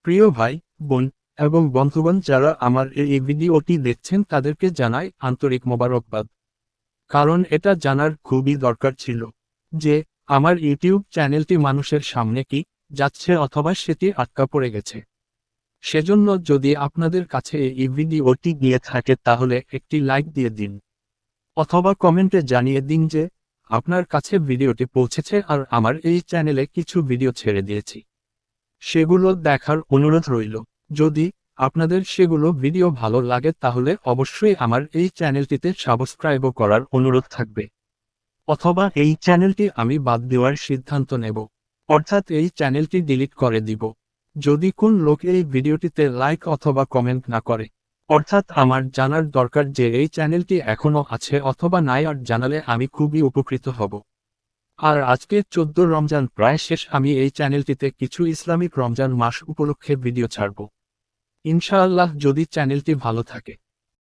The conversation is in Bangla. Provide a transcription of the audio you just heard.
প্রিয় ভাই, বোন এবং বন্ধুগণ, যারা আমার এই ভিডিওটি দেখছেন তাদেরকে জানাই আন্তরিক মোবারকবাদ। কারণ এটা জানার খুবই দরকার ছিল যে আমার ইউটিউব চ্যানেলটি মানুষের সামনে কি যাচ্ছে অথবা সেটি আটকা পড়ে গেছে। সেজন্য যদি আপনাদের কাছে এই ভিডিওটি গিয়ে থাকে তাহলে একটি লাইক দিয়ে দিন, অথবা কমেন্টে জানিয়ে দিন যে আপনার কাছে ভিডিওটি পৌঁছেছে আর আমার এই চ্যানেলে কিছু ভিডিও ছেড়ে দিয়েছি, সেগুলো দেখার অনুরোধ রইল। যদি আপনাদের সেগুলো ভিডিও ভালো লাগে তাহলে অবশ্যই আমার এই চ্যানেলটিতে সাবস্ক্রাইবও করার অনুরোধ থাকবে, অথবা এই চ্যানেলটি আমি বাদ দেওয়ার সিদ্ধান্ত নেব, অর্থাৎ এই চ্যানেলটি ডিলিট করে দিব যদি কোন লোক এই ভিডিওটিতে লাইক অথবা কমেন্ট না করে। অর্থাৎ আমার জানার দরকার যে এই চ্যানেলটি এখনো আছে অথবা নাই, আর জানালে আমি খুবই উপকৃত হব। আর আজকে 14 রমজান প্রায় শেষ, আমি এই চ্যানেলটিতে কিছু ইসলামিক রমজান মাস উপলক্ষে ভিডিও ছাড়ব ইনশাআল্লাহ, যদি চ্যানেলটি ভালো থাকে।